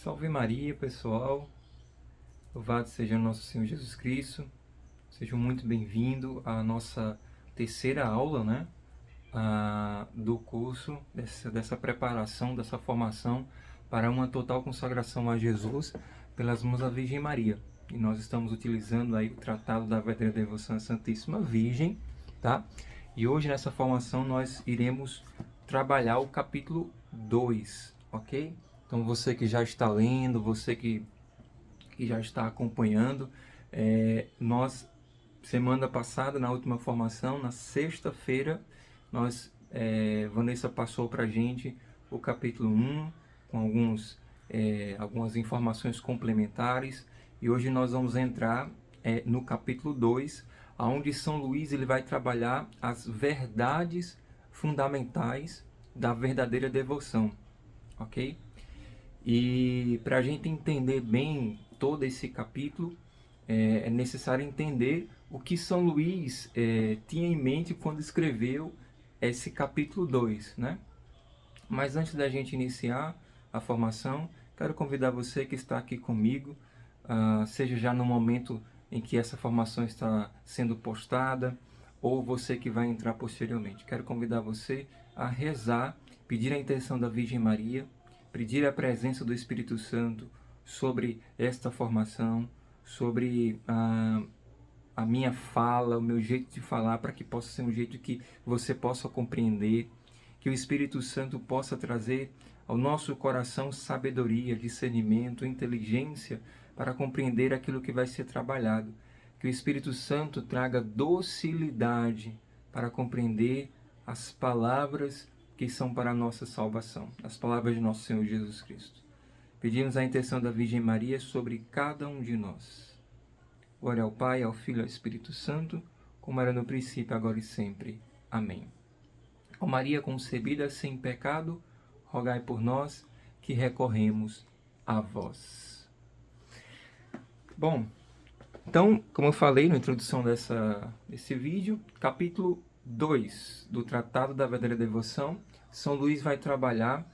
Salve Maria, pessoal. Louvado seja nosso Senhor Jesus Cristo. Sejam muito bem-vindos à nossa terceira aula, né? Do curso, dessa preparação, dessa formação para uma total consagração a Jesus pelas mãos da Virgem Maria. E nós estamos utilizando aí o Tratado da Verdadeira Devoção à Santíssima Virgem, tá? E hoje nessa formação nós iremos trabalhar o capítulo 2, ok? Então você que já está lendo, você que já está acompanhando, nós, semana passada, na última formação, na sexta-feira, Vanessa passou para a gente o capítulo 1, com algumas informações complementares, e hoje nós vamos entrar no capítulo 2, onde São Luís ele vai trabalhar as verdades fundamentais da verdadeira devoção, ok? E para a gente entender bem todo esse capítulo, é necessário entender o que São Luís tinha em mente quando escreveu esse capítulo 2, né? Mas antes da gente iniciar a formação, quero convidar você que está aqui comigo, seja já no momento em que essa formação está sendo postada, ou você que vai entrar posteriormente. Quero convidar você a rezar, pedir a intercessão da Virgem Maria, pedir a presença do Espírito Santo sobre esta formação, sobre a minha fala, o meu jeito de falar, para que possa ser um jeito que você possa compreender, que o Espírito Santo possa trazer ao nosso coração sabedoria, discernimento, inteligência para compreender aquilo que vai ser trabalhado. Que o Espírito Santo traga docilidade para compreender as palavras que são para a nossa salvação, as palavras de nosso Senhor Jesus Cristo. Pedimos a intercessão da Virgem Maria sobre cada um de nós. Glória ao Pai, ao Filho e ao Espírito Santo, como era no princípio, agora e sempre. Amém. Ó Maria concebida sem pecado, rogai por nós que recorremos a vós. Bom, então, como eu falei na introdução desse vídeo, capítulo 2 do Tratado da Verdadeira Devoção, São Luís vai trabalhar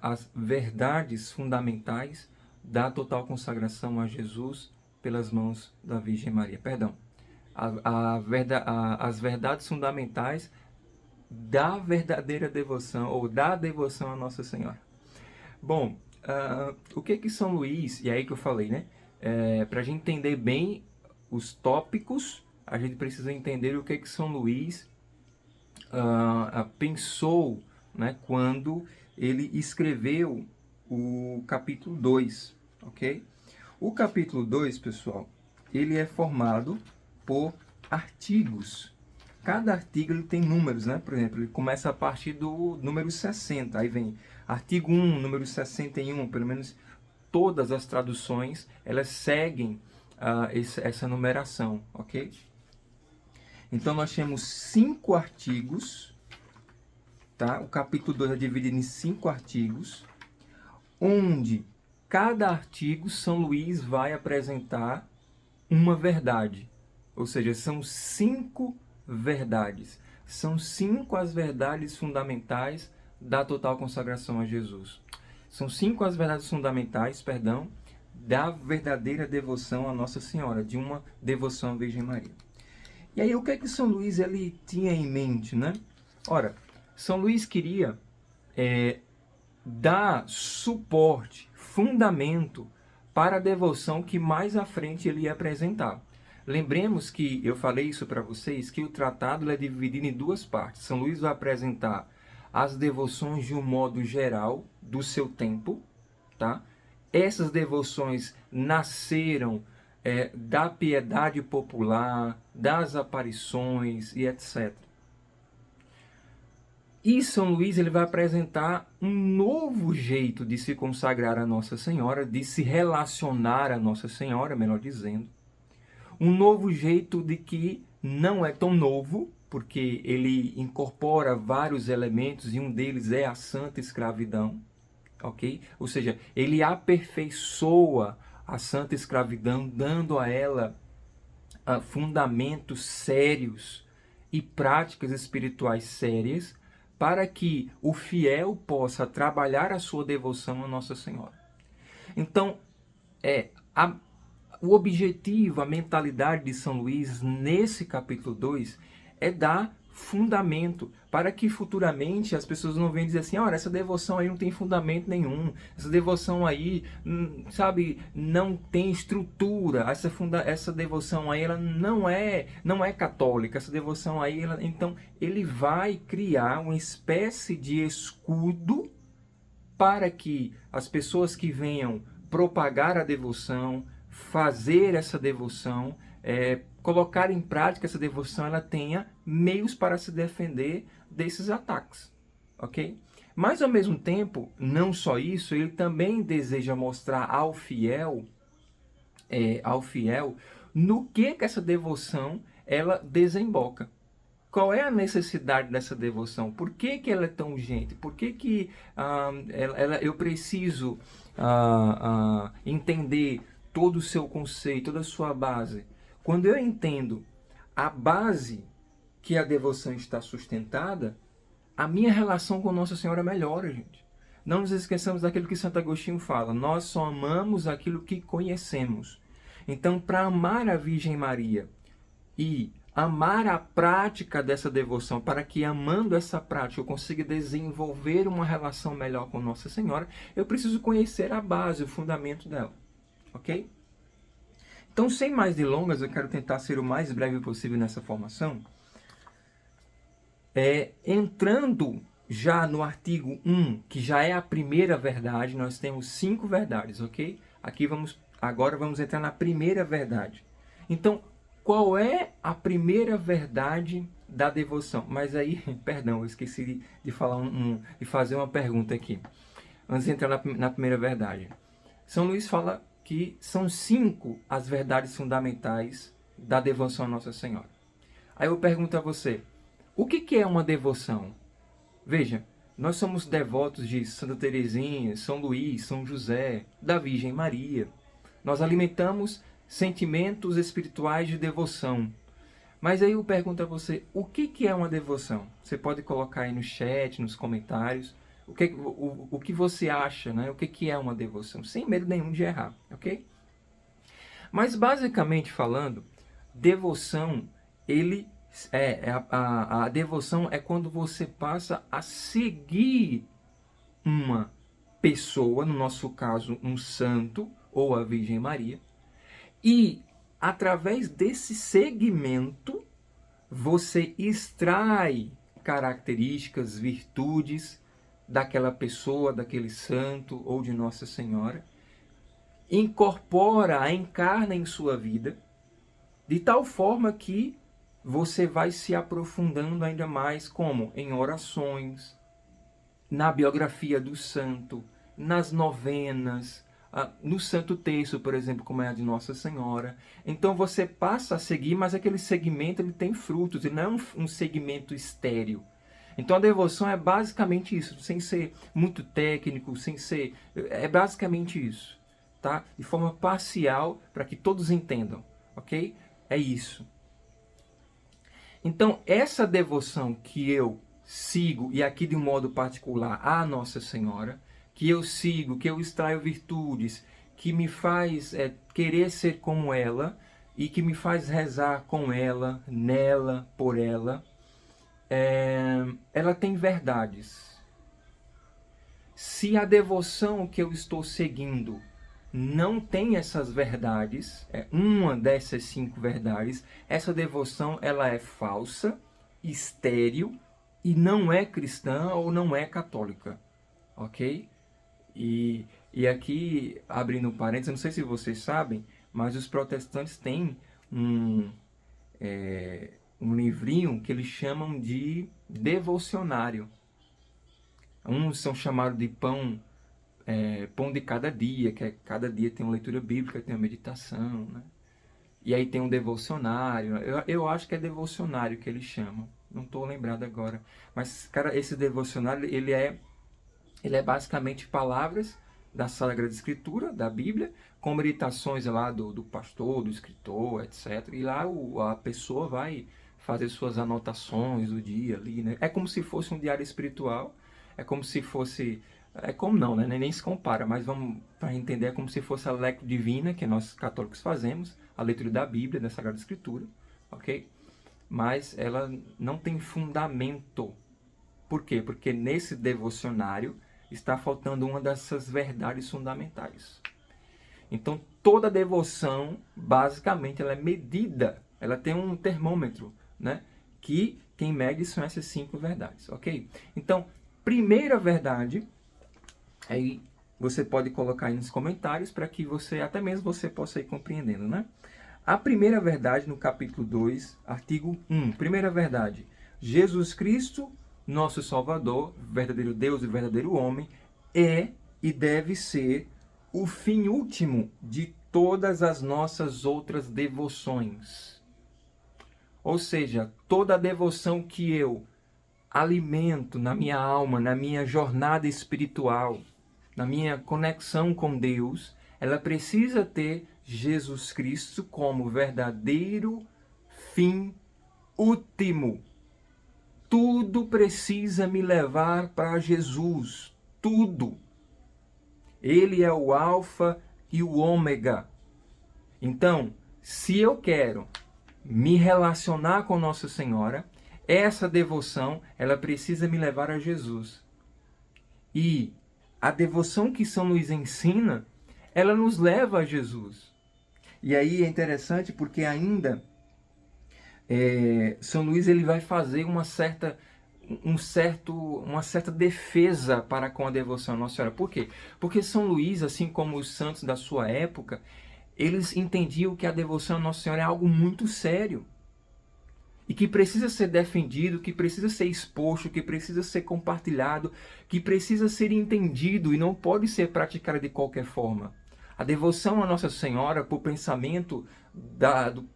as verdades fundamentais da total consagração a Jesus pelas mãos da Virgem Maria. Perdão, as verdades fundamentais da verdadeira devoção, ou da devoção a Nossa Senhora. Bom, o que São Luís, e aí que eu falei, né? Para a gente entender bem os tópicos, a gente precisa entender o que São Luís pensou, né, quando ele escreveu o capítulo 2, ok? O capítulo 2, pessoal, ele é formado por artigos. Cada artigo ele tem números, né? Por exemplo, ele começa a partir do número 60, aí vem artigo 1, número 61, pelo menos todas as traduções, elas seguem essa numeração, ok? Então, nós temos 5 artigos, tá? O capítulo 2 é dividido em 5 artigos, onde cada artigo São Luís vai apresentar uma verdade. Ou seja, são 5 verdades. São 5 as verdades fundamentais da total consagração a Jesus. São 5 as verdades fundamentais, da verdadeira devoção a Nossa Senhora, de uma devoção à Virgem Maria. E aí, o que São Luís ele tinha em mente, né? Ora, São Luís queria dar suporte, fundamento para a devoção que mais à frente ele ia apresentar. Lembremos que eu falei isso para vocês, que o tratado é dividido em 2 partes. São Luís vai apresentar as devoções de um modo geral do seu tempo, tá? Essas devoções nasceram da piedade popular, das aparições e etc. E São Luís ele vai apresentar um novo jeito de se consagrar a Nossa Senhora, de se relacionar a Nossa Senhora, melhor dizendo. Um novo jeito de que não é tão novo, porque ele incorpora vários elementos e um deles é a santa escravidão, ok? Ou seja, ele aperfeiçoa a santa escravidão, dando a ela fundamentos sérios e práticas espirituais sérias, para que o fiel possa trabalhar a sua devoção a Nossa Senhora. Então, o objetivo, a mentalidade de São Luís nesse capítulo 2 é dar fundamento para que futuramente as pessoas não venham dizer assim, olha, essa devoção aí não tem fundamento nenhum, essa devoção aí, sabe, não tem estrutura, essa devoção aí ela não é católica, essa devoção aí, então ele vai criar uma espécie de escudo para que as pessoas que venham propagar a devoção, fazer essa devoção, colocar em prática essa devoção, ela tenha meios para se defender desses ataques, ok? Mas ao mesmo tempo, não só isso, ele também deseja mostrar ao fiel no que essa devoção ela desemboca. Qual é a necessidade dessa devoção? Por que ela é tão urgente? Por que eu preciso entender todo o seu conceito, toda a sua base? Quando eu entendo a base que a devoção está sustentada, a minha relação com Nossa Senhora melhora, gente. Não nos esqueçamos daquilo que Santo Agostinho fala. Nós só amamos aquilo que conhecemos. Então, para amar a Virgem Maria e amar a prática dessa devoção, para que amando essa prática eu consiga desenvolver uma relação melhor com Nossa Senhora, eu preciso conhecer a base, o fundamento dela. Ok? Então, sem mais delongas, eu quero tentar ser o mais breve possível nessa formação. Entrando já no artigo 1, que já é a primeira verdade, nós temos 5 verdades, ok? Agora vamos entrar na primeira verdade. Então, qual é a primeira verdade da devoção? Mas aí, perdão, eu esqueci de falar de fazer uma pergunta aqui. Antes de entrar na primeira verdade. São Luís fala que são 5 as verdades fundamentais da devoção a Nossa Senhora. Aí eu pergunto a você, o que é uma devoção? Veja, nós somos devotos de Santa Teresinha, São Luís, São José, da Virgem Maria. Nós alimentamos sentimentos espirituais de devoção. Mas aí eu pergunto a você, o que é uma devoção? Você pode colocar aí no chat, nos comentários, o que você acha, né? O que é uma devoção? Sem medo nenhum de errar, ok? Mas basicamente falando, devoção, a devoção é quando você passa a seguir uma pessoa, no nosso caso um santo ou a Virgem Maria, e através desse segmento você extrai características, virtudes daquela pessoa, daquele santo ou de Nossa Senhora, encarna em sua vida, de tal forma que você vai se aprofundando ainda mais, como em orações, na biografia do santo, nas novenas, no Santo Terço, por exemplo, como é a de Nossa Senhora. Então você passa a seguir, mas aquele segmento ele tem frutos, ele não é um segmento estéril. Então a devoção é basicamente isso, sem ser muito técnico, é basicamente isso, tá? De forma parcial, para que todos entendam, ok? É isso. Então essa devoção que eu sigo, e aqui de um modo particular a Nossa Senhora, que eu sigo, que eu extraio virtudes, que me faz querer ser como ela, e que me faz rezar com ela, nela, por ela, ela tem verdades. Se a devoção que eu estou seguindo não tem essas verdades, uma dessas 5 verdades, essa devoção ela é falsa, estéril, e não é cristã ou não é católica, ok? E aqui, abrindo um parênteses, eu não sei se vocês sabem, mas os protestantes têm um livrinho que eles chamam de devocionário. Uns são chamados de pão de cada dia, que cada dia tem uma leitura bíblica, tem uma meditação, né? E aí tem um devocionário, eu acho que é devocionário que eles chamam, não estou lembrado agora. Mas, cara, esse devocionário, ele é basicamente palavras da Sagrada Escritura, da Bíblia, com meditações lá do pastor, do escritor, etc. E lá a pessoa vai fazer suas anotações do dia ali, né? É como se fosse um diário espiritual, é como se fosse É como não, né? Nem se compara, mas vamos para entender é como se fosse a lectio divina que nós católicos fazemos, a leitura da Bíblia, da Sagrada Escritura, ok? Mas ela não tem fundamento. Por quê? Porque nesse devocionário está faltando uma dessas verdades fundamentais. Então, toda devoção, basicamente, ela é medida. Ela tem um termômetro, né? Que quem mede são essas 5 verdades, ok? Então, primeira verdade, aí você pode colocar aí nos comentários para que você, até mesmo você possa ir compreendendo, né? A primeira verdade no capítulo 2, artigo 1. Primeira verdade, Jesus Cristo, nosso Salvador, verdadeiro Deus e verdadeiro homem, é e deve ser o fim último de todas as nossas outras devoções. Ou seja, toda a devoção que eu alimento na minha alma, na minha jornada espiritual, na minha conexão com Deus, ela precisa ter Jesus Cristo como verdadeiro fim último. Tudo precisa me levar para Jesus. Tudo. Ele é o alfa e o ômega. Então, se eu quero me relacionar com Nossa Senhora, essa devoção, ela precisa me levar a Jesus. E a devoção que São Luís ensina, ela nos leva a Jesus. E aí é interessante porque ainda São Luís ele vai fazer uma certa defesa para com a devoção à Nossa Senhora. Por quê? Porque São Luís, assim como os santos da sua época, eles entendiam que a devoção à Nossa Senhora é algo muito sério. E que precisa ser defendido, que precisa ser exposto, que precisa ser compartilhado, que precisa ser entendido e não pode ser praticado de qualquer forma. A devoção à Nossa Senhora, por pensamento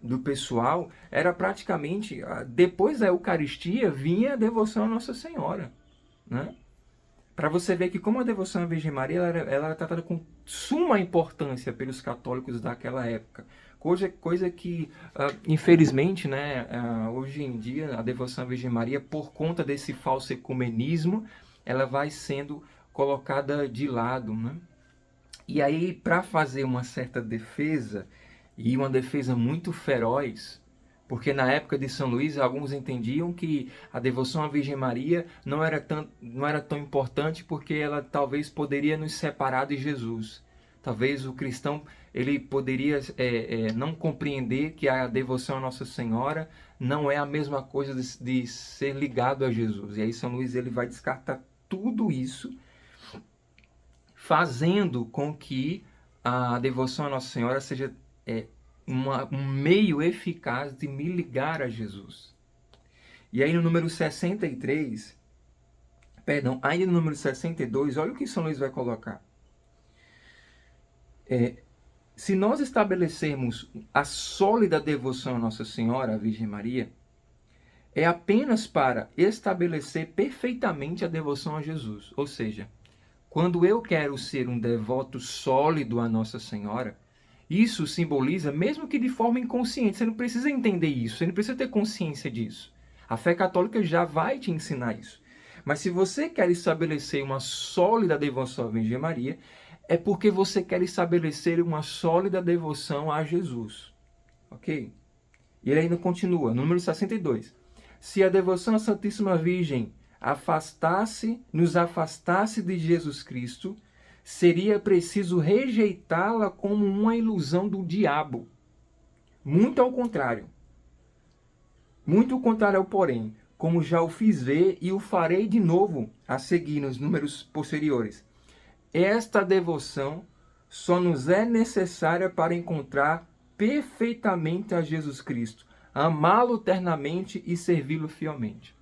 do pessoal, era praticamente, depois da Eucaristia, vinha a devoção à Nossa Senhora. Né? Para você ver que como a devoção à Virgem Maria ela era tratada com suma importância pelos católicos daquela época. Coisa que, infelizmente, né, hoje em dia, a devoção à Virgem Maria, por conta desse falso ecumenismo, ela vai sendo colocada de lado. Né? E aí, para fazer uma certa defesa, e uma defesa muito feroz, porque na época de São Luís, alguns entendiam que a devoção à Virgem Maria não era tão importante porque ela talvez poderia nos separar de Jesus. Talvez o cristão ele poderia não compreender que a devoção à Nossa Senhora não é a mesma coisa de ser ligado a Jesus. E aí São Luís ele vai descartar tudo isso, fazendo com que a devoção à Nossa Senhora seja um meio eficaz de me ligar a Jesus. E aí no número 63, ainda no número 62, olha o que São Luís vai colocar. Se nós estabelecermos a sólida devoção à Nossa Senhora, a Virgem Maria, é apenas para estabelecer perfeitamente a devoção a Jesus. Ou seja, quando eu quero ser um devoto sólido à Nossa Senhora, isso simboliza, mesmo que de forma inconsciente, você não precisa entender isso, você não precisa ter consciência disso. A fé católica já vai te ensinar isso. Mas se você quer estabelecer uma sólida devoção à Virgem Maria, é porque você quer estabelecer uma sólida devoção a Jesus. Ok? E ele ainda continua, número 62. Se a devoção à Santíssima Virgem nos afastasse de Jesus Cristo, seria preciso rejeitá-la como uma ilusão do diabo. Muito ao contrário. Muito ao contrário, porém, como já o fiz ver e o farei de novo a seguir nos números posteriores. Esta devoção só nos é necessária para encontrar perfeitamente a Jesus Cristo, amá-lo eternamente e servi-lo fielmente.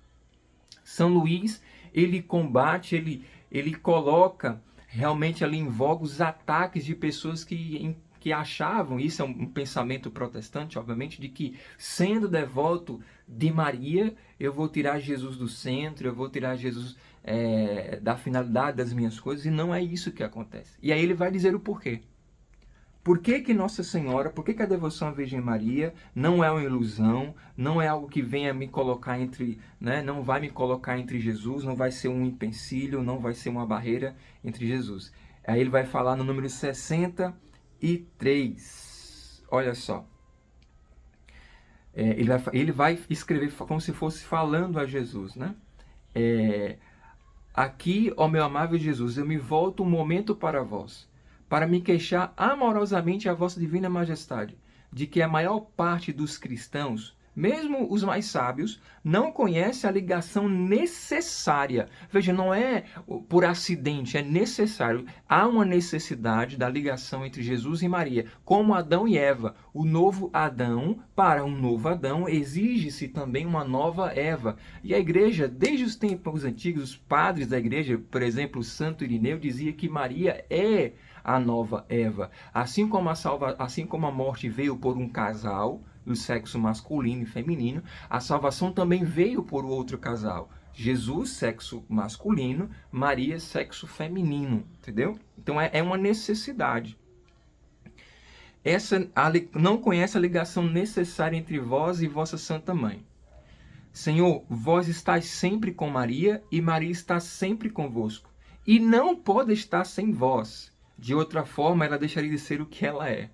São Luís, ele combate, ele coloca realmente ali em voga os ataques de pessoas que achavam, isso é um pensamento protestante, obviamente, de que sendo devoto de Maria, eu vou tirar Jesus do centro, eu vou tirar Jesus da finalidade das minhas coisas, e não é isso que acontece. E aí ele vai dizer o porquê. Por que que Nossa Senhora, por que que a devoção à Virgem Maria não é uma ilusão, não é algo que venha me colocar entre, né, não vai me colocar entre Jesus, não vai ser um empecilho, não vai ser uma barreira entre Jesus. Aí ele vai falar no número 63. Olha só. Ele vai escrever como se fosse falando a Jesus, né? Aqui, ó meu amável Jesus, eu me volto um momento para vós, para me queixar amorosamente a vossa divina majestade, de que a maior parte dos cristãos, mesmo os mais sábios, não conhece a ligação necessária. Veja, não é por acidente, é necessário. Há uma necessidade da ligação entre Jesus e Maria, como Adão e Eva. O novo Adão, para um novo Adão, exige-se também uma nova Eva. E a igreja, desde os tempos antigos, os padres da igreja, por exemplo, o Santo Irineu, dizia que Maria é a nova Eva. Assim como a morte veio por um casal, do sexo masculino e feminino, a salvação também veio por outro casal. Jesus, sexo masculino, Maria, sexo feminino, entendeu? Então é uma necessidade. Não conhece a ligação necessária entre vós e vossa Santa Mãe. Senhor, vós estáis sempre com Maria e Maria está sempre convosco. E não pode estar sem vós. De outra forma, ela deixaria de ser o que ela é.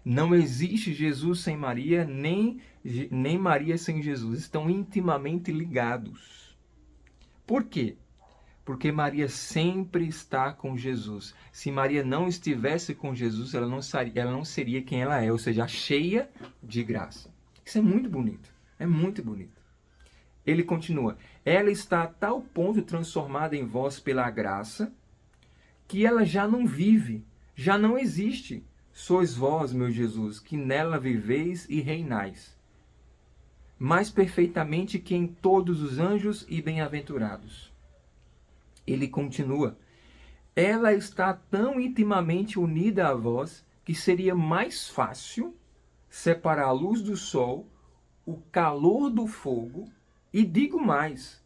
Não existe Jesus sem Maria, nem Maria sem Jesus. Estão intimamente ligados. Por quê? Porque Maria sempre está com Jesus. Se Maria não estivesse com Jesus, ela não seria quem ela é, ou seja, cheia de graça. Isso é muito bonito. É muito bonito. Ele continua. Ela está a tal ponto transformada em vós pela graça, que ela já não vive, já não existe. Sois vós, meu Jesus, que nela viveis e reinais, mais perfeitamente que em todos os anjos e bem-aventurados. Ele continua, ela está tão intimamente unida a vós, que seria mais fácil separar a luz do sol, o calor do fogo, e digo mais,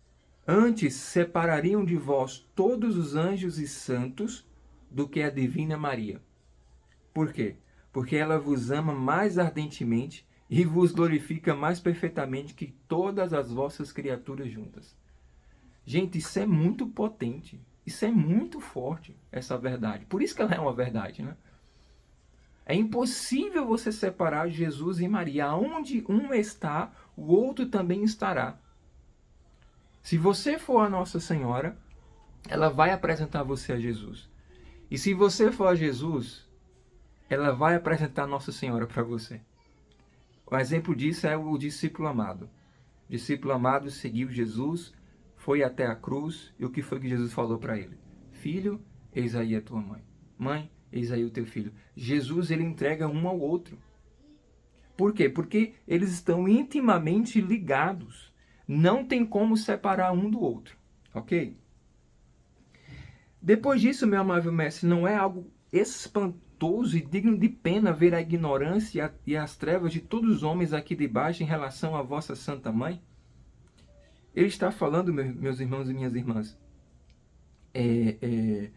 antes separariam de vós todos os anjos e santos do que a Divina Maria. Por quê? Porque ela vos ama mais ardentemente e vos glorifica mais perfeitamente que todas as vossas criaturas juntas. Gente, isso é muito potente. Isso é muito forte, essa verdade. Por isso que ela é uma verdade, né? É impossível você separar Jesus e Maria. Onde um está, o outro também estará. Se você for a Nossa Senhora, ela vai apresentar você a Jesus. E se você for a Jesus, ela vai apresentar Nossa Senhora para você. O exemplo disso é o discípulo amado. O discípulo amado seguiu Jesus, foi até a cruz, e o que foi que Jesus falou para ele? Filho, eis aí a tua mãe. Mãe, eis aí o teu filho. Jesus, ele entrega um ao outro. Por quê? Porque eles estão intimamente ligados. Não tem como separar um do outro. Ok? Depois disso, meu amável mestre, não é algo espantoso e digno de pena ver a ignorância e as trevas de todos os homens aqui debaixo em relação à vossa Santa Mãe? Ele está falando, meus irmãos e minhas irmãs, e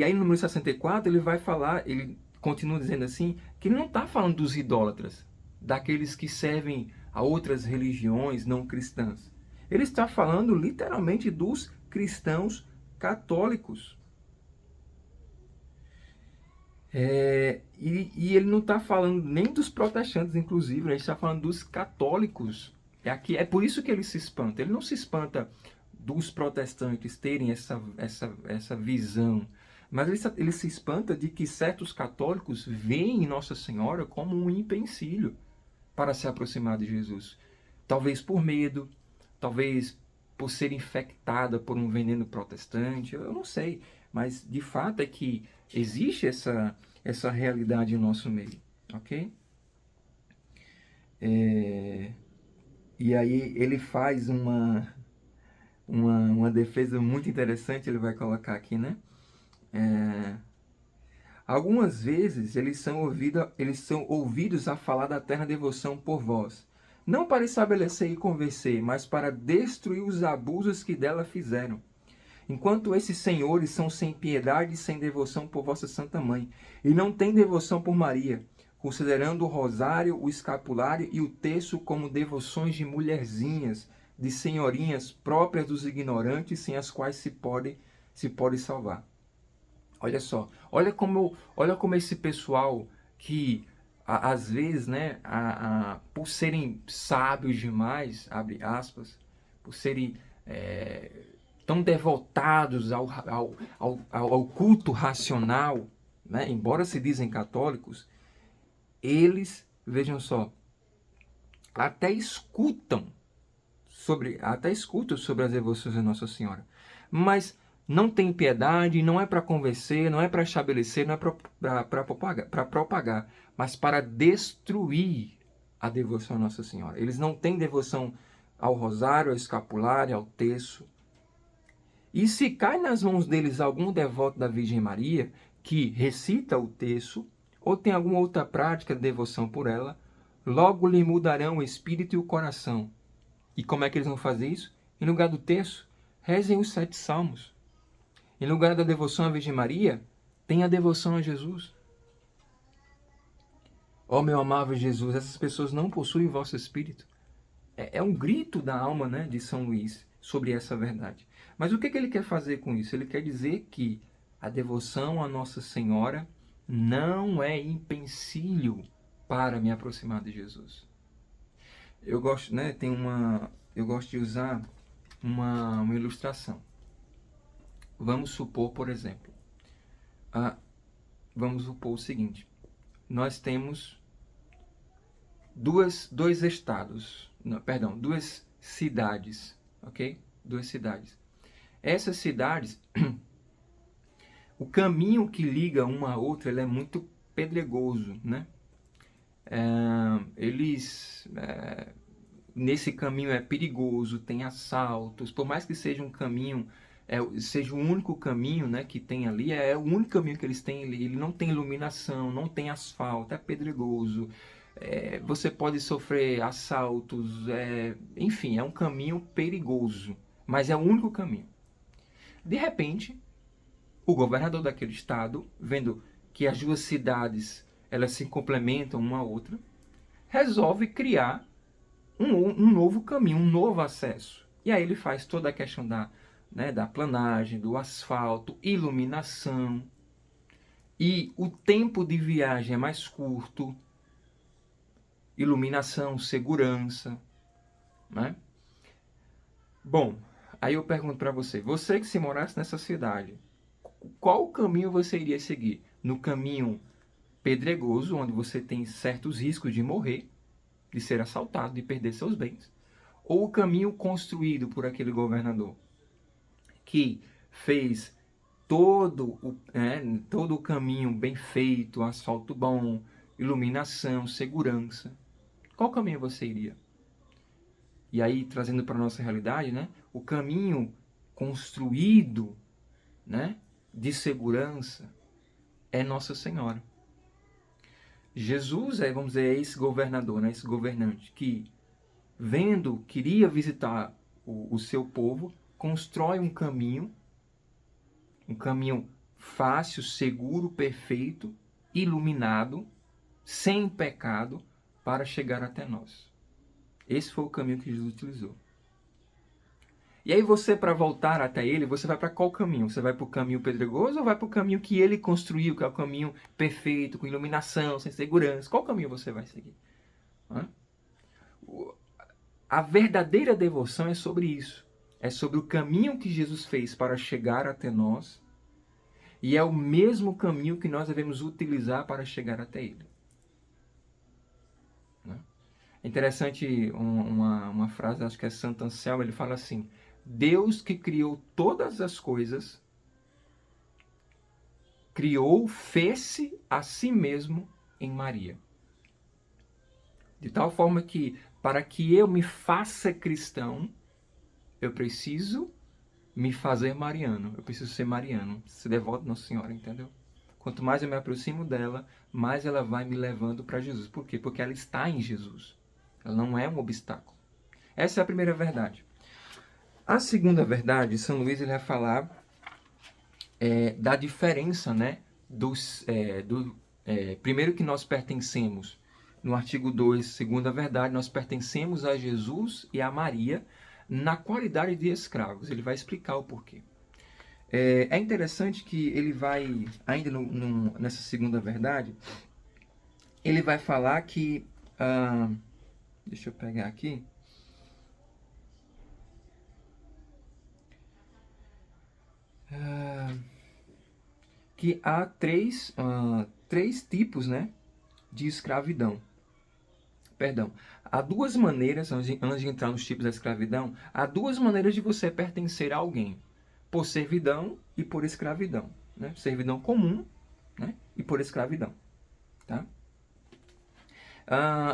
aí no número 64 ele vai falar, ele continua dizendo assim, que ele não está falando dos idólatras, daqueles que servem a outras religiões não cristãs. Ele está falando literalmente dos cristãos católicos. E ele não está falando nem dos protestantes, inclusive, ele está falando dos católicos. É por isso que ele se espanta. Ele não se espanta dos protestantes terem essa visão, mas ele se espanta de que certos católicos veem Nossa Senhora como um empecilho para se aproximar de Jesus. Talvez por medo, talvez por ser infectada por um veneno protestante, eu não sei. Mas de fato é que existe essa realidade no nosso meio, ok? E aí ele faz uma defesa muito interessante, ele vai colocar aqui, né? Algumas vezes eles são ouvidos a falar da eterna devoção por vós, não para estabelecer e convencer, mas para destruir os abusos que dela fizeram. enquanto esses senhores são sem piedade e sem devoção por vossa Santa Mãe, e não têm devoção por Maria, considerando o rosário, o escapulário e o terço como devoções de mulherzinhas, de senhorinhas próprias dos ignorantes, sem as quais se pode salvar. Olha só, olha como esse pessoal que às vezes, né, por serem sábios demais, abre aspas, por serem tão devotados ao culto racional, né, embora se dizem católicos, eles, vejam só, até escutam sobre as devoções de Nossa Senhora, mas não tem piedade, não é para convencer, não é para estabelecer, não é para propagar, mas para destruir a devoção a Nossa Senhora. Eles não têm devoção ao rosário, ao escapulário, ao terço. E se cai nas mãos deles algum devoto da Virgem Maria, que recita o terço, ou tem alguma outra prática de devoção por ela, logo lhe mudarão o espírito e o coração. E como é que eles vão fazer isso? Em lugar do terço, rezem os 7 salmos. Em lugar da devoção à Virgem Maria, tem a devoção a Jesus. Ó meu amável Jesus, essas pessoas não possuem o vosso espírito. É um grito da alma, né, de São Luís sobre essa verdade. Mas o que ele quer fazer com isso? Ele quer dizer que a devoção a Nossa Senhora não é empecilho para me aproximar de Jesus. Eu gosto, né, eu gosto de usar uma ilustração. Vamos supor, por exemplo, vamos supor o seguinte: nós temos duas cidades, ok? 2 cidades. Essas cidades, o caminho que liga uma a outra, ele é muito pedregoso, né? Nesse caminho é perigoso, tem assaltos, por mais que seja um caminho, seja o único caminho, né, que tem ali, é o único caminho que eles têm, ele não tem iluminação, não tem asfalto, é pedregoso, você pode sofrer assaltos, enfim, é um caminho perigoso, mas é o único caminho. De repente, o governador daquele estado, vendo que as 2 cidades elas se complementam uma a outra, resolve criar um novo caminho, um novo acesso. E aí ele faz toda a questão da planagem, do asfalto, iluminação. E o tempo de viagem é mais curto. Iluminação, segurança. Né? Bom, aí eu pergunto para você que se morasse nessa cidade, qual caminho você iria seguir? No caminho pedregoso, onde você tem certos riscos de morrer, de ser assaltado, de perder seus bens, ou o caminho construído por aquele governador, que fez todo o caminho bem feito, asfalto bom, iluminação, segurança? Qual caminho você iria? E aí, trazendo para a nossa realidade, né, o caminho construído, né, de segurança é Nossa Senhora. Jesus vamos dizer, esse governador, né, esse governante que, queria visitar o seu povo, constrói um caminho fácil, seguro, perfeito, iluminado, sem pecado, para chegar até nós. Esse foi o caminho que Jesus utilizou. E aí você, para voltar até ele, você vai para qual caminho? Você vai para o caminho pedregoso ou vai para o caminho que ele construiu, que é o caminho perfeito, com iluminação, sem segurança? Qual caminho você vai seguir? A verdadeira devoção é sobre isso. É sobre o caminho que Jesus fez para chegar até nós, e é o mesmo caminho que nós devemos utilizar para chegar até ele. É interessante uma frase, acho que é Santo Anselmo, ele fala assim: Deus que criou todas as coisas, fez-se a si mesmo em Maria. De tal forma que, para que eu me faça cristão, eu preciso me fazer mariano. Eu preciso ser mariano, ser devoto a Nossa Senhora, entendeu? Quanto mais eu me aproximo dela, mais ela vai me levando para Jesus. Por quê? Porque ela está em Jesus. Ela não é um obstáculo. Essa é a primeira verdade. A segunda verdade, São Luís ele vai falar da diferença, né, primeiro que nós pertencemos, no artigo 2, segunda verdade, nós pertencemos a Jesus e a Maria na qualidade de escravos. Ele vai explicar o porquê. É interessante que ele vai, ainda nessa segunda verdade, ele vai falar que, deixa eu pegar aqui, que há três tipos, né, de escravidão. Perdão, há duas maneiras, antes de entrar nos tipos da escravidão, há duas maneiras de você pertencer a alguém. Por servidão e por escravidão. Né? Servidão comum, né? E por escravidão. Tá?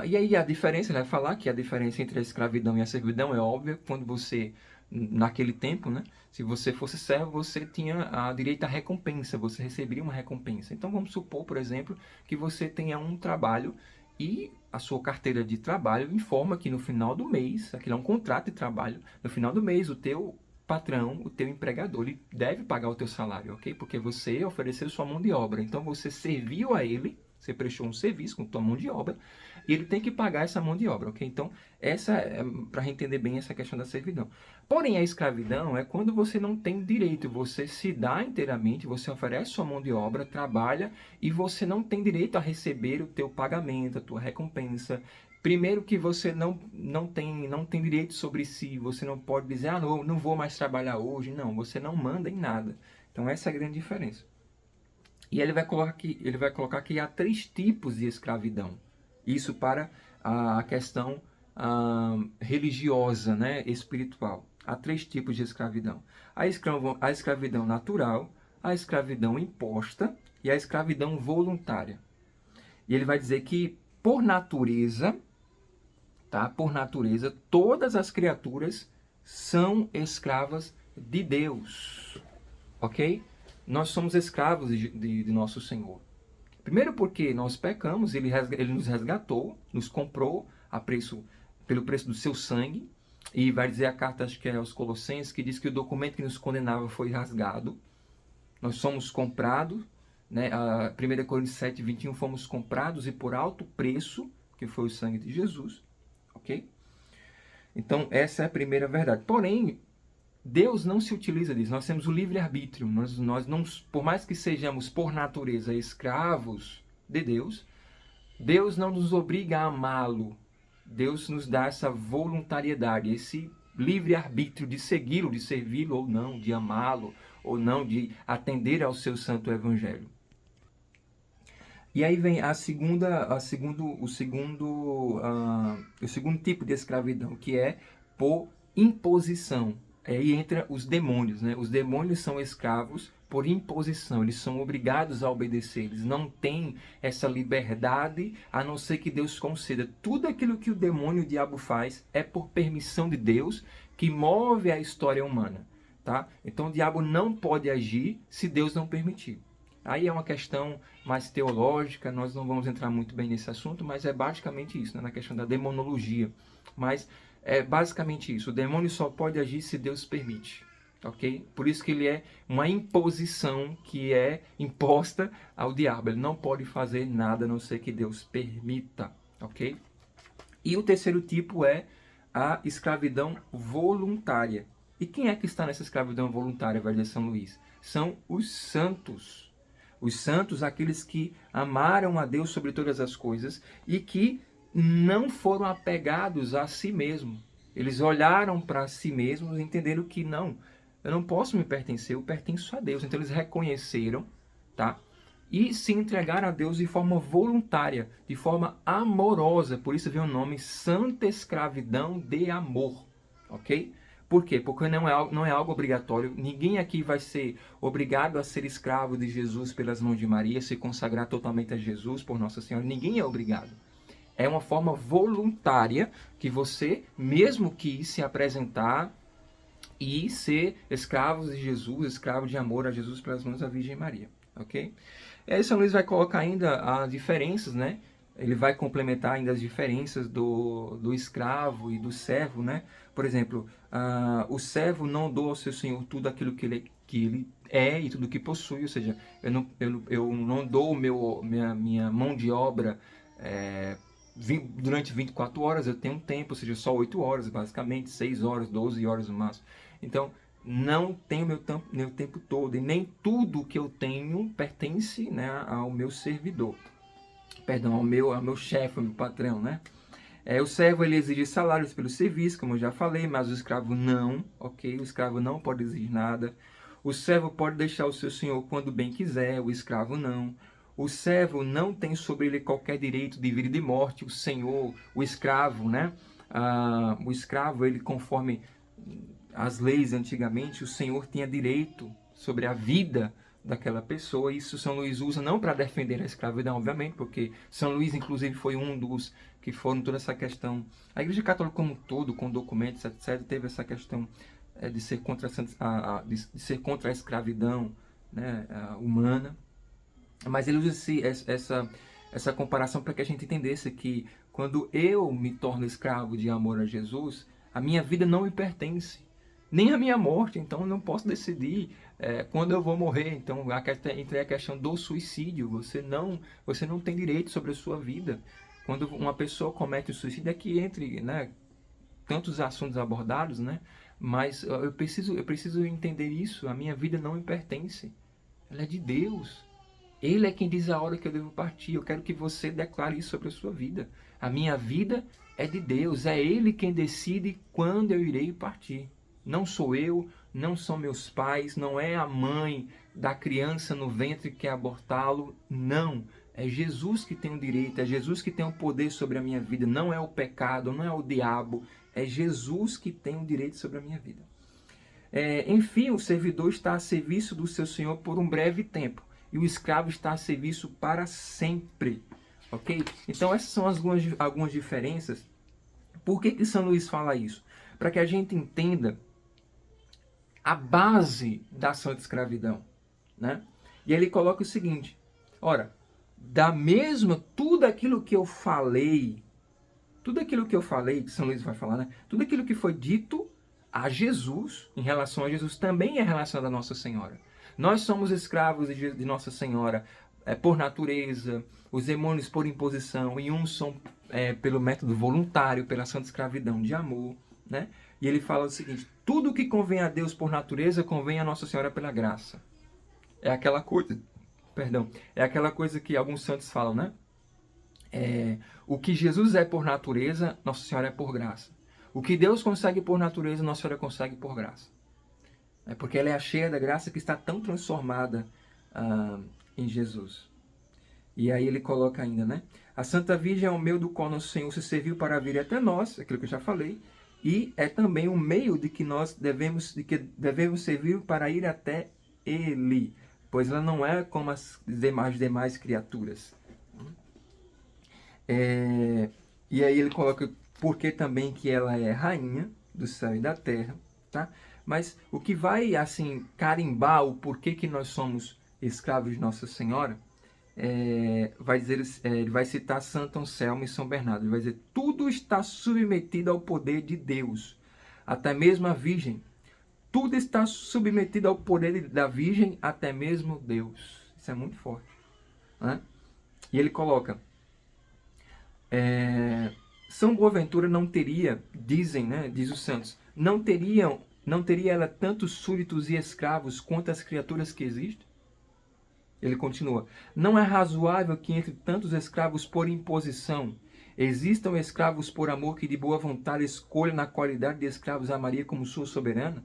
E aí a diferença, ele vai falar que a diferença entre a escravidão e a servidão é óbvia quando você, naquele tempo, né? Se você fosse servo, você tinha a direito à recompensa, você receberia uma recompensa. Então vamos supor, por exemplo, que você tenha um trabalho e a sua carteira de trabalho informa que no final do mês, aquilo é um contrato de trabalho, no final do mês o teu patrão, o teu empregador, ele deve pagar o teu salário, ok? Porque você ofereceu sua mão de obra. Então você serviu a ele, você prestou um serviço com tua mão de obra, e ele tem que pagar essa mão de obra, ok? Então, essa é para entender bem essa questão da servidão. Porém, a escravidão é quando você não tem direito, você se dá inteiramente, você oferece sua mão de obra, trabalha, e você não tem direito a receber o teu pagamento, a tua recompensa. Primeiro que você não tem direito sobre si, você não pode dizer, não vou mais trabalhar hoje. Não, você não manda em nada. Então essa é a grande diferença. E ele vai colocar que há três tipos de escravidão. Isso para a questão religiosa, né, espiritual. Há três tipos de escravidão. A escravidão natural, a escravidão imposta e a escravidão voluntária. E ele vai dizer que, por natureza, por natureza, todas as criaturas são escravas de Deus, ok? Nós somos escravos de nosso Senhor. Primeiro porque nós pecamos, ele nos resgatou, nos comprou pelo preço do seu sangue, e vai dizer a carta, acho que é aos Colossenses, que diz que o documento que nos condenava foi rasgado. Nós somos comprados, né? A 1 Coríntios 7, 21, fomos comprados e por alto preço, que foi o sangue de Jesus. Ok? Então, essa é a primeira verdade. Porém, Deus não se utiliza disso. Nós temos o livre-arbítrio. Nós não, por mais que sejamos, por natureza, escravos de Deus, Deus não nos obriga a amá-lo. Deus nos dá essa voluntariedade, esse livre-arbítrio de segui-lo, de servi-lo ou não, de amá-lo ou não, de atender ao seu santo evangelho. E aí vem o segundo tipo de escravidão, que é por imposição. Aí entra os demônios, né? Os demônios são escravos por imposição, eles são obrigados a obedecer, eles não têm essa liberdade a não ser que Deus conceda. Tudo aquilo que o demônio e o diabo faz é por permissão de Deus, que move a história humana, tá? Então o diabo não pode agir se Deus não permitir. Aí é uma questão mais teológica, nós não vamos entrar muito bem nesse assunto, mas é basicamente isso, né? Na questão da demonologia. Mas é basicamente isso, o demônio só pode agir se Deus permite, ok? Por isso que ele é uma imposição que é imposta ao diabo, ele não pode fazer nada a não ser que Deus permita, ok? E o terceiro tipo é a escravidão voluntária. E quem é que está nessa escravidão voluntária, vai dizer São Luís? São os santos. Os santos, aqueles que amaram a Deus sobre todas as coisas e que não foram apegados a si mesmos. Eles olharam para si mesmos e entenderam que não, eu não posso me pertencer, eu pertenço a Deus. Então eles reconheceram, tá? E se entregaram a Deus de forma voluntária, de forma amorosa. Por isso vem o nome Santa Escravidão de Amor, ok? Por quê? Porque não é algo obrigatório. Ninguém aqui vai ser obrigado a ser escravo de Jesus pelas mãos de Maria, se consagrar totalmente a Jesus por Nossa Senhora. Ninguém é obrigado. É uma forma voluntária que você mesmo quis se apresentar e ser escravos de Jesus, escravo de amor a Jesus pelas mãos da Virgem Maria. Ok? E aí São Luís vai colocar ainda as diferenças, né, ele vai complementar ainda as diferenças do escravo e do servo, né? Por exemplo, o servo não doa ao seu senhor tudo aquilo que ele é e tudo que possui, ou seja, eu não dou minha mão de obra durante 24 horas, eu tenho um tempo, ou seja, só 8 horas, basicamente, 6 horas, 12 horas no máximo. Então, não tenho meu tempo todo, e nem tudo que eu tenho pertence, né, ao meu servidor. Perdão, ao meu chefe, ao meu patrão, né? O servo, ele exige salários pelo serviço, como eu já falei, mas o escravo não, ok? O escravo não pode exigir nada. O servo pode deixar o seu senhor quando bem quiser, o escravo não. O servo não tem sobre ele qualquer direito de vida e de morte. O senhor, o escravo, né? O escravo, ele conforme as leis antigamente, o senhor tinha direito sobre a vida daquela pessoa. Isso São Luís usa não para defender a escravidão, obviamente, porque São Luís, inclusive, foi um dos que foram toda essa questão. A Igreja Católica como um todo, com documentos, etc., teve essa questão de ser de ser contra a escravidão, né, humana. Mas ele usa essa comparação para que a gente entendesse que quando eu me torno escravo de amor a Jesus, a minha vida não me pertence, nem a minha morte. Então eu não posso decidir quando eu vou morrer. Então entra a questão do suicídio. Você não tem direito sobre a sua vida. Quando uma pessoa comete o suicídio, é que entre, né, tantos assuntos abordados, né? Mas eu preciso entender isso. A minha vida não me pertence. Ela é de Deus. Ele é quem diz a hora que eu devo partir. Eu quero que você declare isso sobre a sua vida. A minha vida é de Deus. É Ele quem decide quando eu irei partir. Não sou eu, não são meus pais, não é a mãe da criança no ventre que quer abortá-lo. Não. É Jesus que tem o direito, é Jesus que tem o poder sobre a minha vida. Não é o pecado, não é o diabo. É Jesus que tem o direito sobre a minha vida. Enfim, o servidor está a serviço do seu senhor por um breve tempo, e o escravo está a serviço para sempre. Ok? Então essas são algumas diferenças. Por que São Luís fala isso? Para que a gente entenda a base da santa escravidão, né? E ele coloca o seguinte: ora, tudo aquilo que eu falei, que São Luís vai falar, né? Tudo aquilo que foi dito a Jesus, em relação a Jesus, também é relacionado a Nossa Senhora. Nós somos escravos de Nossa Senhora por natureza, os demônios por imposição, e uns são pelo método voluntário, pela santa escravidão de amor, né? E ele fala o seguinte: tudo que convém a Deus por natureza, convém a Nossa Senhora pela graça. É aquela coisa que alguns santos falam, né? O que Jesus é por natureza, Nossa Senhora é por graça. O que Deus consegue por natureza, Nossa Senhora consegue por graça. É porque ela é a cheia da graça que está tão transformada em Jesus. E aí ele coloca ainda, né? A Santa Virgem é o meio do qual nosso Senhor se serviu para vir até nós, aquilo que eu já falei, e é também o meio de que devemos servir para ir até Ele, pois ela não é como as demais criaturas. E aí ele coloca porque também que ela é rainha do céu e da terra, tá? Mas o que vai, assim, carimbar o porquê que nós somos escravos de Nossa Senhora, ele vai citar Santo Anselmo e São Bernardo. Ele vai dizer: tudo está submetido ao poder de Deus, até mesmo a Virgem. Tudo está submetido ao poder da Virgem, até mesmo Deus. Isso é muito forte, né? E ele coloca: São Boaventura não teria, dizem, né, diz os santos, não teria ela tantos súditos e escravos quanto as criaturas que existem? Ele continua: não é razoável que entre tantos escravos por imposição existam escravos por amor que de boa vontade escolham na qualidade de escravos a Maria como sua soberana?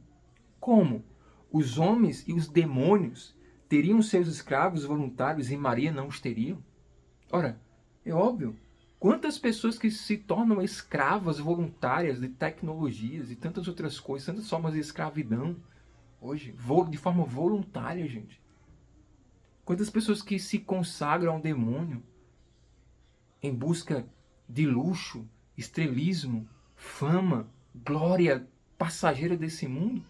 Como? Os homens e os demônios teriam seus escravos voluntários e Maria não os teriam? Ora, é óbvio. Quantas pessoas que se tornam escravas voluntárias de tecnologias e tantas outras coisas, tantas formas de escravidão hoje, de forma voluntária, gente. Quantas pessoas que se consagram ao demônio em busca de luxo, estrelismo, fama, glória passageira desse mundo,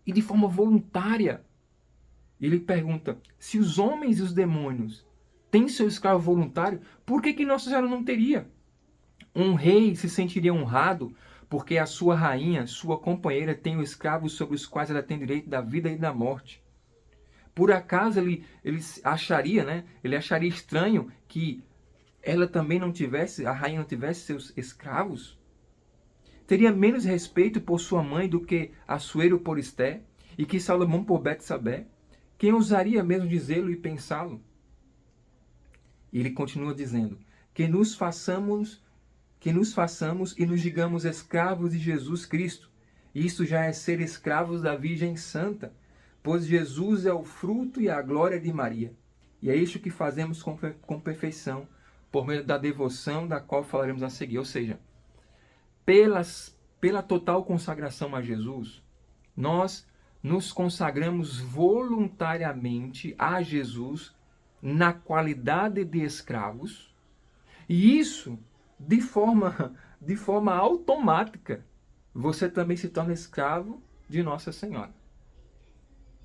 e de forma voluntária. Ele pergunta: se os homens e os demônios tem seu escravo voluntário, por que Nossa Senhora não teria? Um rei se sentiria honrado porque a sua rainha, sua companheira, tem os escravos sobre os quais ela tem direito da vida e da morte. Por acaso ele acharia, né? Ele acharia estranho que ela também não tivesse, a rainha não tivesse seus escravos? Teria menos respeito por sua mãe do que Assuero por Esté e que Salomão por Betsabé? Quem ousaria mesmo dizê-lo e pensá-lo? E ele continua dizendo, que nos façamos e nos digamos escravos de Jesus Cristo. Isso já é ser escravos da Virgem Santa, pois Jesus é o fruto e a glória de Maria. E é isso que fazemos com perfeição, por meio da devoção, da qual falaremos a seguir. Ou seja, pela total consagração a Jesus, nós nos consagramos voluntariamente a Jesus na qualidade de escravos, e isso de forma automática, você também se torna escravo de Nossa Senhora.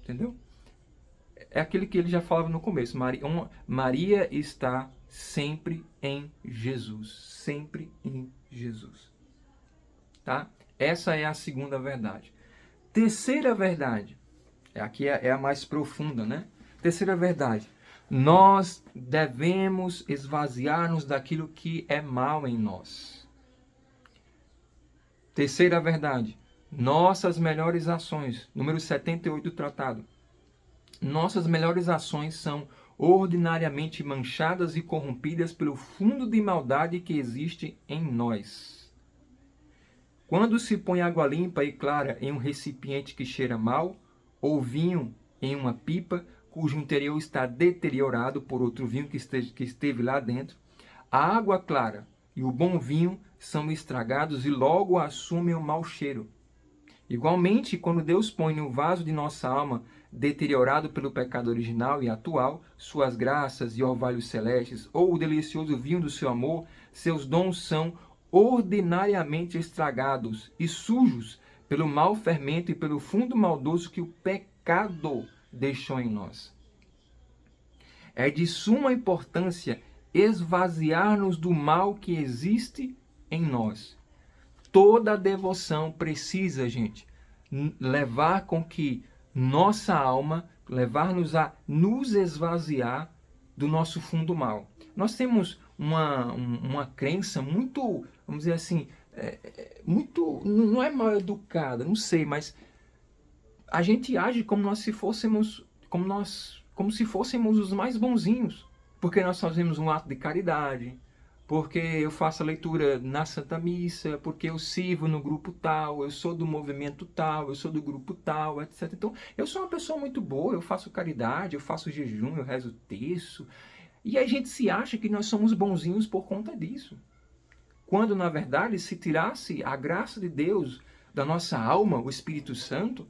Entendeu? É aquilo que ele já falava no começo. Maria está sempre em Jesus. Sempre em Jesus. Tá? Essa é a segunda verdade. Terceira verdade. Aqui é a mais profunda, né? Terceira verdade. Nós devemos esvaziar-nos daquilo que é mal em nós. Terceira verdade. Nossas melhores ações. Número 78 do tratado. Nossas melhores ações são ordinariamente manchadas e corrompidas pelo fundo de maldade que existe em nós. Quando se põe água limpa e clara em um recipiente que cheira mal, ou vinho em uma pipa, cujo interior está deteriorado por outro vinho que esteve lá dentro, a água clara e o bom vinho são estragados e logo assumem o mau cheiro. Igualmente, quando Deus põe no vaso de nossa alma, deteriorado pelo pecado original e atual, suas graças e orvalhos celestes, ou o delicioso vinho do seu amor, seus dons são ordinariamente estragados e sujos pelo mau fermento e pelo fundo maldoso que o pecado deixou em nós. É de suma importância esvaziar-nos do mal que existe em nós. Toda devoção precisa, gente, levar com que nossa alma, levar-nos a nos esvaziar do nosso fundo mal. Nós temos uma crença muito, vamos dizer assim, muito, não é mal educada, não sei, mas a gente age como se fôssemos os mais bonzinhos, porque nós fazemos um ato de caridade, porque eu faço a leitura na Santa Missa, porque eu sirvo no grupo tal, eu sou do movimento tal, eu sou do grupo tal, etc. Então, eu sou uma pessoa muito boa, eu faço caridade, eu faço jejum, eu rezo terço. E a gente se acha que nós somos bonzinhos por conta disso. Quando, na verdade, se tirasse a graça de Deus da nossa alma, o Espírito Santo,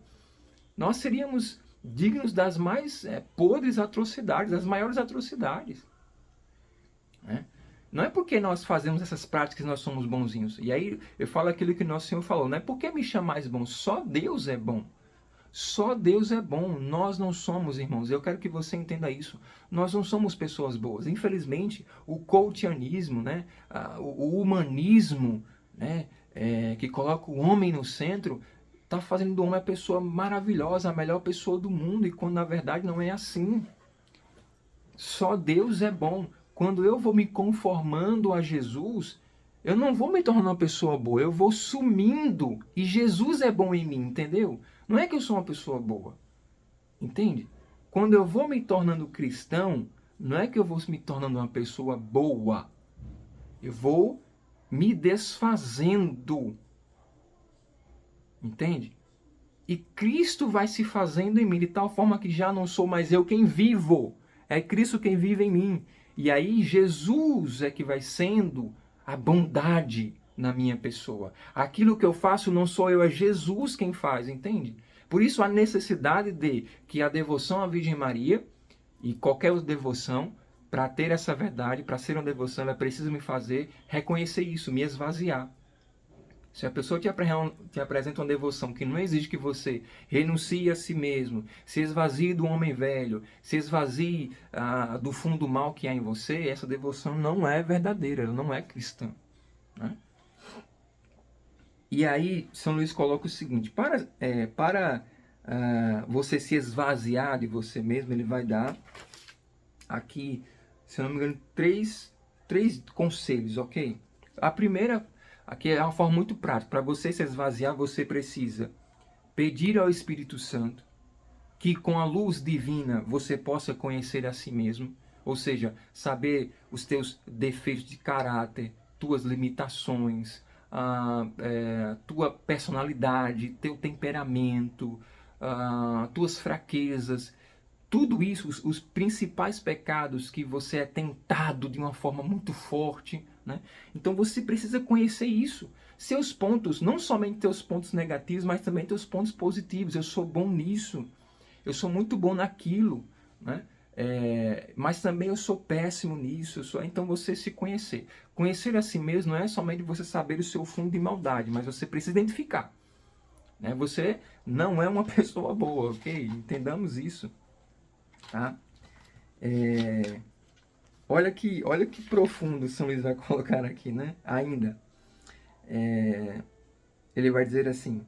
nós seríamos dignos das mais podres atrocidades, das maiores atrocidades. Né? Não é porque nós fazemos essas práticas que nós somos bonzinhos. E aí eu falo aquilo que nosso Senhor falou. Não é porque me chamais bom. Só Deus é bom. Só Deus é bom. Nós não somos, irmãos. Eu quero que você entenda isso. Nós não somos pessoas boas. Infelizmente, o coutianismo, né? O humanismo, né? Que coloca o homem no centro, está fazendo do homem a pessoa maravilhosa, a melhor pessoa do mundo. E quando na verdade não é assim. Só Deus é bom. Quando eu vou me conformando a Jesus, eu não vou me tornar uma pessoa boa, eu vou sumindo. E Jesus é bom em mim, entendeu? Não é que eu sou uma pessoa boa, entende? Quando eu vou me tornando cristão, não é que eu vou me tornando uma pessoa boa. Eu vou me desfazendo, entende? E Cristo vai se fazendo em mim, de tal forma que já não sou mais eu quem vivo, é Cristo quem vive em mim. E aí Jesus é que vai sendo a bondade na minha pessoa. Aquilo que eu faço não sou eu, é Jesus quem faz, entende? Por isso a necessidade de que a devoção à Virgem Maria, e qualquer devoção, para ter essa verdade, para ser uma devoção, ela precisa me fazer reconhecer isso, me esvaziar. Se a pessoa te apresenta uma devoção que não exige que você renuncie a si mesmo, se esvazie do homem velho, se esvazie do fundo do mal que há em você, essa devoção não é verdadeira, ela não é cristã. Né? E aí, São Luís coloca o seguinte: para você se esvaziar de você mesmo, ele vai dar aqui, se não me engano, três conselhos, ok? A primeira, aqui é uma forma muito prática. Para você se esvaziar, você precisa pedir ao Espírito Santo que com a luz divina você possa conhecer a si mesmo, ou seja, saber os teus defeitos de caráter, tuas limitações, tua personalidade, teu temperamento, tuas fraquezas, tudo isso, os principais pecados que você é tentado de uma forma muito forte, né? Então você precisa conhecer isso. Seus pontos, não somente teus pontos negativos, mas também teus pontos positivos. Eu sou bom nisso, eu sou muito bom naquilo, né? Mas também eu sou péssimo nisso. Então você se conhecer. Conhecer a si mesmo não é somente você saber o seu fundo de maldade, mas você precisa identificar. Né? Você não é uma pessoa boa, ok? Entendamos isso. Tá? Olha que profundo São Luís vai colocar aqui, né? Ainda. Ele vai dizer assim: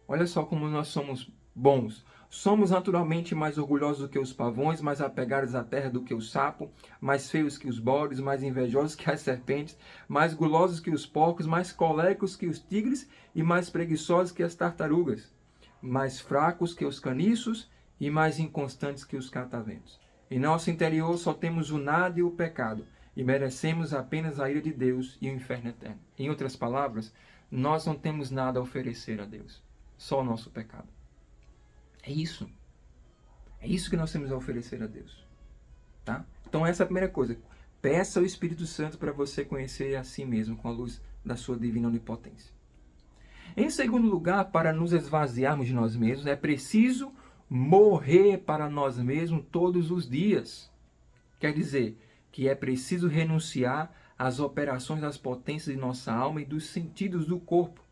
olha só como nós somos bons. Somos naturalmente mais orgulhosos do que os pavões, mais apegados à terra do que o sapo, mais feios que os bodes, mais invejosos que as serpentes, mais gulosos que os porcos, mais coléricos que os tigres e mais preguiçosos que as tartarugas, mais fracos que os caniços e mais inconstantes que os cataventos. Em nosso interior só temos o nada e o pecado, e merecemos apenas a ira de Deus e o inferno eterno. Em outras palavras, nós não temos nada a oferecer a Deus, só o nosso pecado. É isso. É isso que nós temos a oferecer a Deus. Tá? Então essa é a primeira coisa. Peça ao Espírito Santo para você conhecer a si mesmo com a luz da sua divina onipotência. Em segundo lugar, para nos esvaziarmos de nós mesmos, é preciso morrer para nós mesmos todos os dias. Quer dizer que é preciso renunciar às operações das potências de nossa alma e dos sentidos do corpo.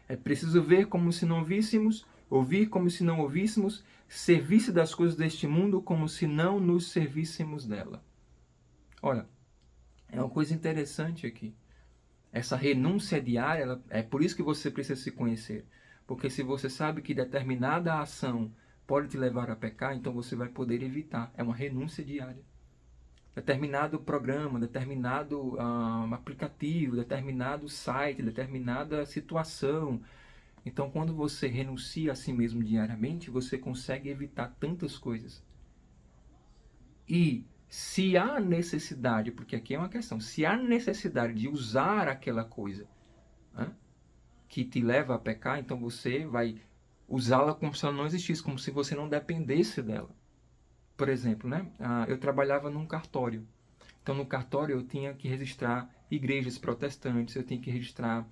É preciso ver como se não víssemos, ouvir como se não ouvíssemos, servir-se das coisas deste mundo como se não nos servíssemos dela. Olha, é uma coisa interessante aqui. Essa renúncia diária, é por isso que você precisa se conhecer. Porque se você sabe que determinada ação pode te levar a pecar, então você vai poder evitar. É uma renúncia diária. Determinado programa, determinado aplicativo, determinado site, determinada situação. Então, quando você renuncia a si mesmo diariamente, você consegue evitar tantas coisas. E se há necessidade, porque aqui é uma questão, se há necessidade de usar aquela coisa, né, que te leva a pecar, então você vai usá-la como se ela não existisse, como se você não dependesse dela. Por exemplo, né, eu trabalhava num cartório. Então, no cartório eu tinha que registrar igrejas protestantes, eu tinha que registrar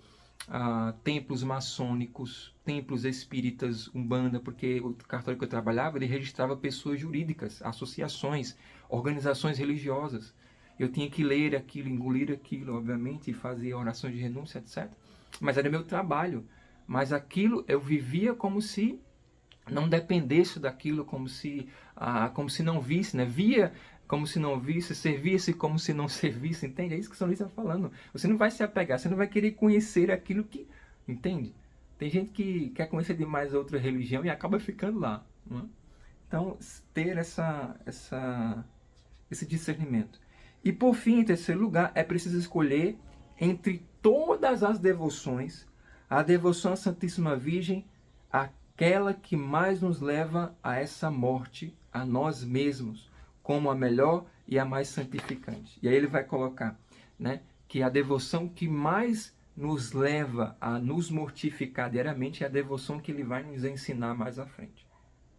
templos maçônicos, templos espíritas, umbanda, porque o cartório que eu trabalhava, ele registrava pessoas jurídicas, associações, organizações religiosas. Eu tinha que ler aquilo, engolir aquilo, obviamente, e fazer orações de renúncia, etc. Mas era meu trabalho. Mas aquilo eu vivia como se não dependesse daquilo, como se não visse, né? Via como se não visse, servisse como se não servisse, entende? É isso que São Luís está falando. Você não vai se apegar, você não vai querer conhecer aquilo que... Entende? Tem gente que quer conhecer demais outra religião e acaba ficando lá. Não é? Então, ter esse discernimento. E por fim, em terceiro lugar, é preciso escolher entre todas as devoções, a devoção à Santíssima Virgem, aquela que mais nos leva a essa morte, a nós mesmos, como a melhor e a mais santificante. E aí ele vai colocar, né, que a devoção que mais nos leva a nos mortificar diariamente é a devoção que ele vai nos ensinar mais à frente.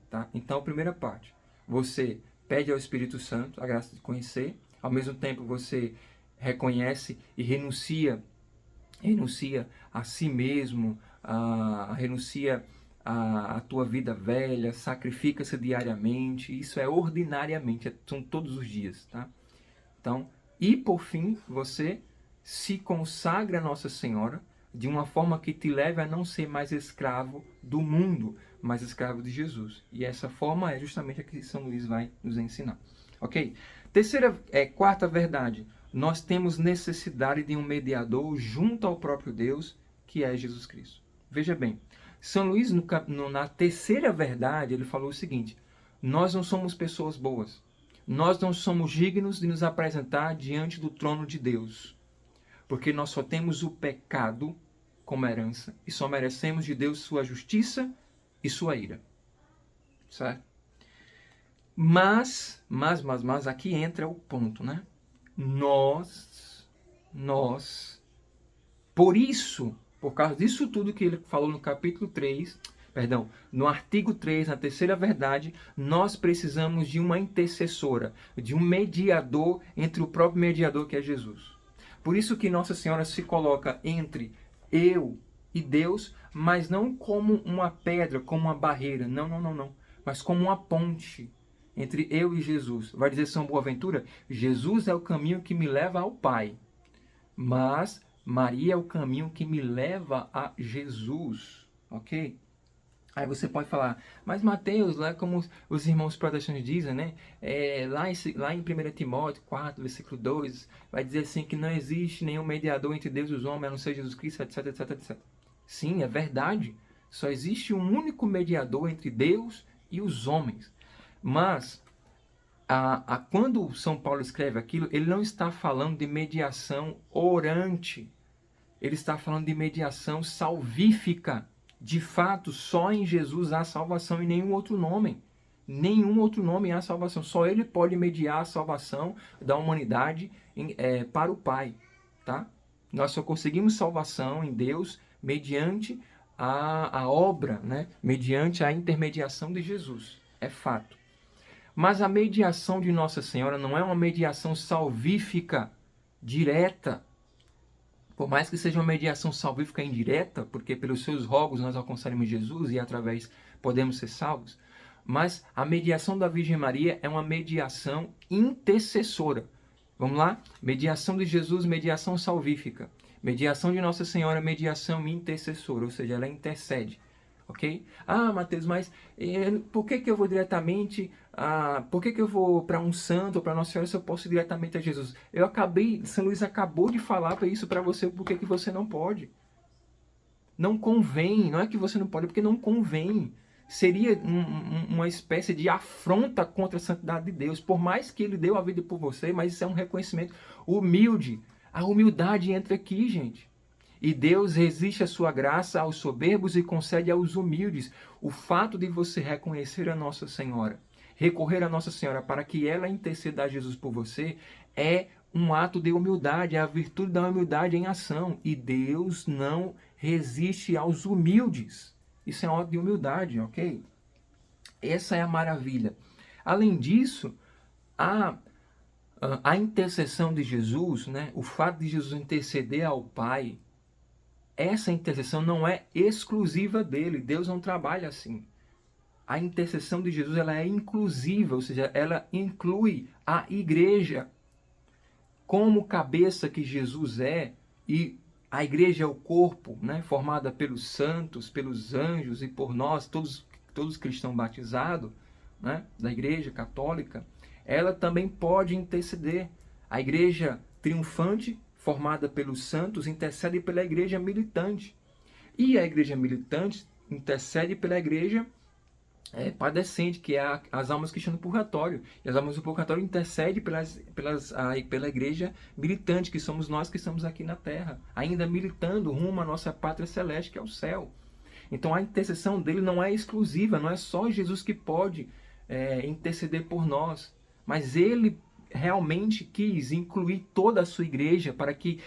Tá? Então, a primeira parte, você pede ao Espírito Santo a graça de conhecer, ao mesmo tempo você reconhece e renuncia a si mesmo, renuncia a tua vida velha, sacrifica-se diariamente, isso é ordinariamente, são todos os dias, tá? Então, E, por fim, você se consagra a Nossa Senhora de uma forma que te leve a não ser mais escravo do mundo, mas escravo de Jesus. E essa forma é justamente a que São Luís vai nos ensinar. Ok? Quarta verdade. Nós temos necessidade de um mediador junto ao próprio Deus, que é Jesus Cristo. Veja bem, São Luís, na terceira verdade, ele falou o seguinte: nós não somos pessoas boas. Nós não somos dignos de nos apresentar diante do trono de Deus, porque nós só temos o pecado como herança e só merecemos de Deus sua justiça e sua ira. Certo? Mas, aqui entra o ponto, né? Por causa disso tudo que ele falou no capítulo 3, no artigo 3, na terceira verdade, nós precisamos de uma intercessora, de um mediador entre o próprio mediador que é Jesus. Por isso que Nossa Senhora se coloca entre eu e Deus, mas não como uma pedra, como uma barreira, não, mas como uma ponte entre eu e Jesus. Vai dizer São Boaventura, Jesus é o caminho que me leva ao Pai, mas Maria é o caminho que me leva a Jesus, ok? Aí você pode falar, mas Mateus, lá como os irmãos protestantes dizem, né? Lá em 1 Timóteo 4, versículo 2, vai dizer assim que não existe nenhum mediador entre Deus e os homens, a não ser Jesus Cristo, etc. Sim, é verdade. Só existe um único mediador entre Deus e os homens. Mas, quando São Paulo escreve aquilo, ele não está falando de mediação orante. Ele está falando de mediação salvífica. De fato, só em Jesus há salvação e nenhum outro nome. Nenhum outro nome há salvação. Só Ele pode mediar a salvação da humanidade para o Pai. Tá? Nós só conseguimos salvação em Deus mediante a obra, né? Mediante a intermediação de Jesus. É fato. Mas a mediação de Nossa Senhora não é uma mediação salvífica direta. Por mais que seja uma mediação salvífica indireta, porque pelos seus rogos nós alcançaremos Jesus e através podemos ser salvos, mas a mediação da Virgem Maria é uma mediação intercessora. Vamos lá? Mediação de Jesus, mediação salvífica. Mediação de Nossa Senhora, mediação intercessora, ou seja, ela intercede. Ok? Mateus, mas por que eu vou diretamente, por que eu vou para um santo ou para Nossa Senhora se eu posso ir diretamente a Jesus? São Luís acabou de falar para isso para você, por que você não pode? Não convém, não é que você não pode, porque não convém. Seria uma espécie de afronta contra a santidade de Deus, por mais que Ele deu a vida por você, mas isso é um reconhecimento humilde. A humildade entra aqui, gente. E Deus resiste a sua graça aos soberbos e concede aos humildes. O fato de você reconhecer a Nossa Senhora, recorrer a Nossa Senhora para que ela interceda a Jesus por você, é um ato de humildade, é a virtude da humildade em ação. E Deus não resiste aos humildes. Isso é um ato de humildade, ok? Essa é a maravilha. Além disso, a intercessão de Jesus, né? O fato de Jesus interceder ao Pai, essa intercessão não é exclusiva dele. Deus não trabalha assim. A intercessão de Jesus ela é inclusiva, ou seja, ela inclui a igreja como cabeça que Jesus é, e a igreja é o corpo, né, formada pelos santos, pelos anjos e por nós, todos cristãos batizados, né, da igreja católica. Ela também pode interceder. A igreja triunfante, formada pelos santos, intercede pela igreja militante. E a igreja militante intercede pela igreja padecente, que é as almas que estão no purgatório. E as almas do purgatório intercedem pela igreja militante, que somos nós que estamos aqui na terra, ainda militando rumo à nossa pátria celeste, que é o céu. Então a intercessão dele não é exclusiva, não é só Jesus que pode interceder por nós, mas ele realmente quis incluir toda a sua igreja para que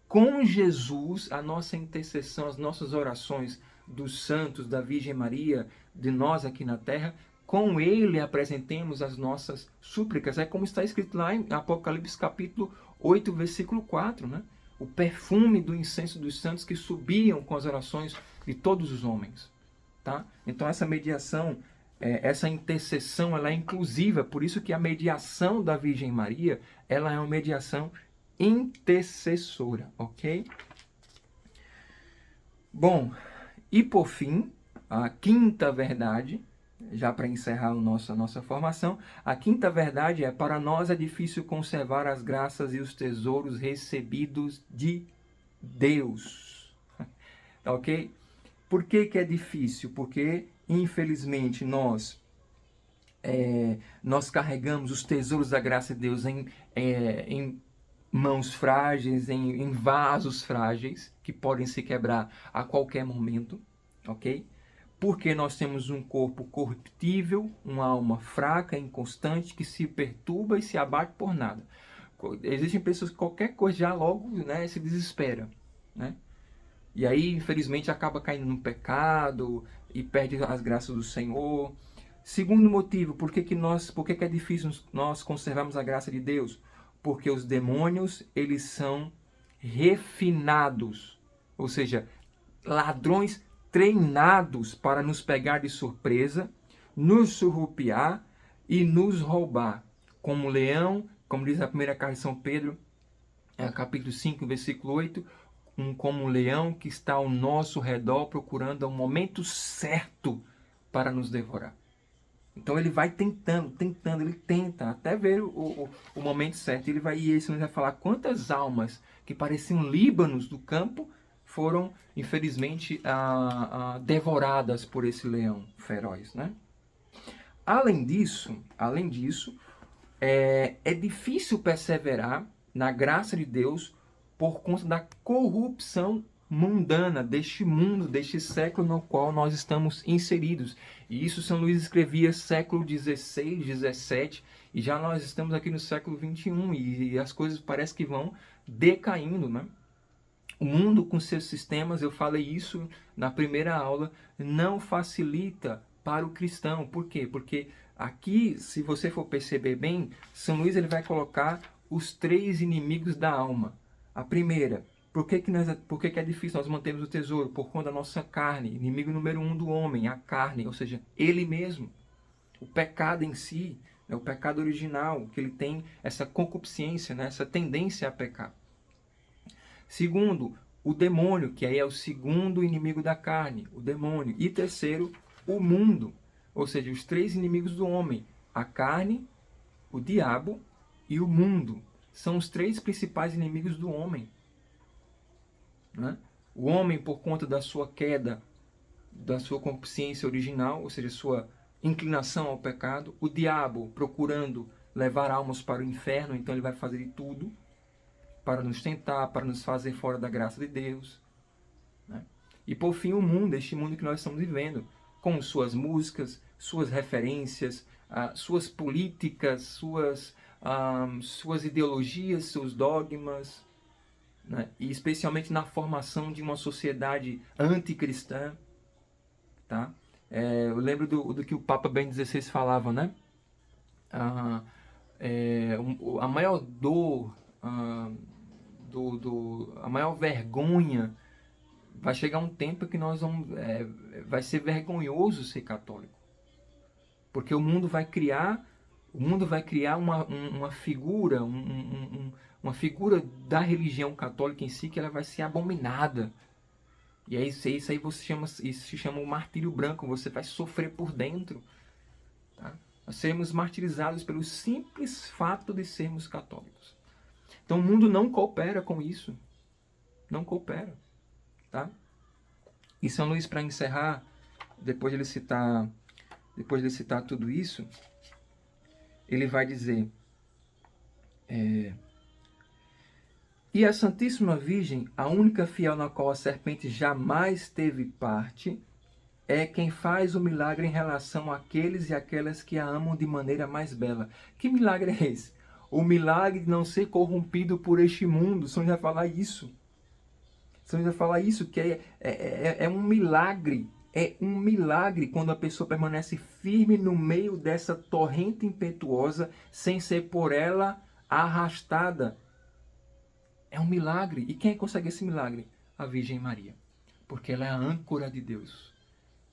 com Jesus a nossa intercessão, as nossas orações dos santos, da Virgem Maria, de nós aqui na terra, com ele apresentemos as nossas súplicas. É como está escrito lá em Apocalipse capítulo 8, versículo 4, né? O perfume do incenso dos santos que subiam com as orações de todos os homens. Tá? Então essa mediação, essa intercessão, ela é inclusiva. Por isso que a mediação da Virgem Maria, ela é uma mediação intercessora, ok? Bom, e por fim, a quinta verdade, já para encerrar a nossa formação, a quinta verdade é: para nós é difícil conservar as graças e os tesouros recebidos de Deus. Ok? Por que que é difícil? Porque, infelizmente, nós carregamos os tesouros da graça de Deus em mãos frágeis, em vasos frágeis, que podem se quebrar a qualquer momento, ok? Porque nós temos um corpo corruptível, uma alma fraca, inconstante, que se perturba e se abate por nada. Existem pessoas que qualquer coisa já logo, né, se desespera, né? E aí, infelizmente, acaba caindo no pecado e perde as graças do Senhor. Segundo motivo, por que que é difícil nós conservarmos a graça de Deus? Porque os demônios, eles são refinados, ou seja, ladrões treinados para nos pegar de surpresa, nos surrupiar e nos roubar. Como leão, como diz a primeira carta de São Pedro, capítulo 5, versículo 8, como um leão que está ao nosso redor procurando o momento certo para nos devorar. Então ele vai tentando, ele tenta até ver o momento certo. Ele vai falar quantas almas que pareciam líbanos do campo foram, infelizmente, devoradas por esse leão feroz, né? Além disso, é difícil perseverar na graça de Deus por conta da corrupção mundana deste mundo, deste século no qual nós estamos inseridos. E isso São Luís escrevia século XVI, XVII, e já nós estamos aqui no século XXI, e as coisas parecem que vão decaindo, né? O mundo com seus sistemas, eu falei isso na primeira aula, não facilita para o cristão. Por quê? Porque aqui, se você for perceber bem, São Luís ele vai colocar os 3 inimigos da alma. A primeira, por que é difícil nós mantermos o tesouro? Por conta da nossa carne. Inimigo número 1 do homem, a carne, ou seja, ele mesmo. O pecado em si, o pecado original, que ele tem essa concupiscência, né, essa tendência a pecar. Segundo, o demônio, que aí é o segundo inimigo da carne, o demônio. E terceiro, o mundo, ou seja, os 3 inimigos do homem, a carne, o diabo e o mundo. São os 3 principais inimigos do homem. Né? O homem, por conta da sua queda, da sua concupiscência original, ou seja, sua inclinação ao pecado. O diabo, procurando levar almas para o inferno, então ele vai fazer de tudo para nos tentar, para nos fazer fora da graça de Deus. Né? E por fim, o mundo, este mundo que nós estamos vivendo, com suas músicas, suas referências, suas políticas, suas ideologias, seus dogmas, né? E especialmente na formação de uma sociedade anticristã. Tá? Eu lembro do que o Papa Bento XVI falava, né? A maior dor, a maior vergonha, vai chegar um tempo que vai ser vergonhoso ser católico. Porque o mundo vai criar uma figura, uma figura da religião católica em si, que ela vai ser abominada. E é isso aí isso se chama o martírio branco. Você vai sofrer por dentro. Tá? Nós seremos martirizados pelo simples fato de sermos católicos. Então o mundo não coopera com isso. Não coopera. Tá? E São Luís, para encerrar, depois de ele citar tudo isso, ele vai dizer: e a Santíssima Virgem, a única fiel na qual a serpente jamais teve parte, é quem faz o milagre em relação àqueles e aquelas que a amam de maneira mais bela. Que milagre é esse? O milagre de não ser corrompido por este mundo. São Luís vai falar isso. São Luís vai falar isso, que é um milagre. É um milagre quando a pessoa permanece firme no meio dessa torrente impetuosa, sem ser por ela arrastada. É um milagre. E quem consegue esse milagre? A Virgem Maria. Porque ela é a âncora de Deus.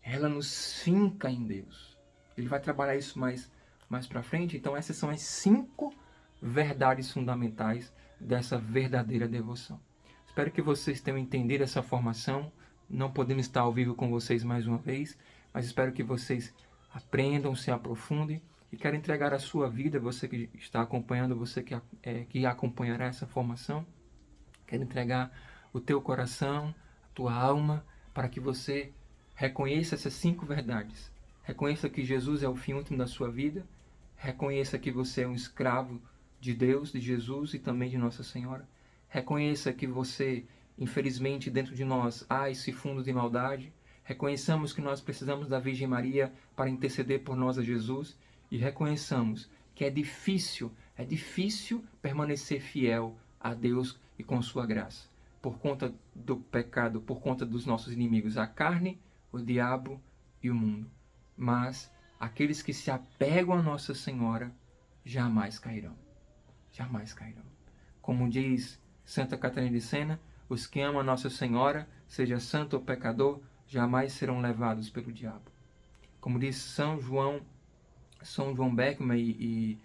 Ela nos finca em Deus. Ele vai trabalhar isso mais para frente. Então essas são as 5 verdades fundamentais dessa verdadeira devoção. Espero que vocês tenham entendido essa formação. Não podemos estar ao vivo com vocês mais uma vez, mas espero que vocês aprendam, se aprofundem e quero entregar a sua vida, você que está acompanhando, você que acompanhará essa formação. Quero entregar o teu coração, a tua alma, para que você reconheça essas 5 verdades. Reconheça que Jesus é o fim último da sua vida. Reconheça que você é um escravo de Deus, de Jesus e também de Nossa Senhora. Reconheça que você, infelizmente, dentro de nós há esse fundo de maldade. Reconheçamos que nós precisamos da Virgem Maria para interceder por nós a Jesus. E reconheçamos que é difícil permanecer fiel a Deus e com sua graça, por conta do pecado, por conta dos nossos inimigos, a carne, o diabo e o mundo. Mas aqueles que se apegam a Nossa Senhora jamais cairão. Jamais cairão. Como diz Santa Catarina de Sena, os que amam a Nossa Senhora, seja santo ou pecador, jamais serão levados pelo diabo. Como diz São João Beckman e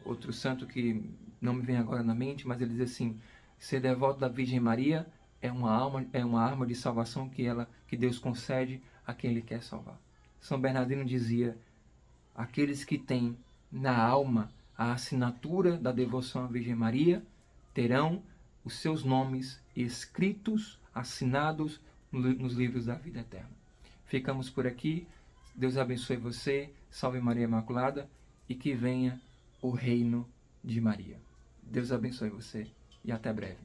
outro santo que não me vem agora na mente, mas ele diz assim: ser devoto da Virgem Maria é uma arma de salvação que Deus concede a quem Ele quer salvar. São Bernardino dizia: aqueles que têm na alma a assinatura da devoção à Virgem Maria terão os seus nomes escritos, assinados nos livros da vida eterna. Ficamos por aqui. Deus abençoe você. Salve Maria Imaculada e que venha o reino de Maria. Deus abençoe você e até breve.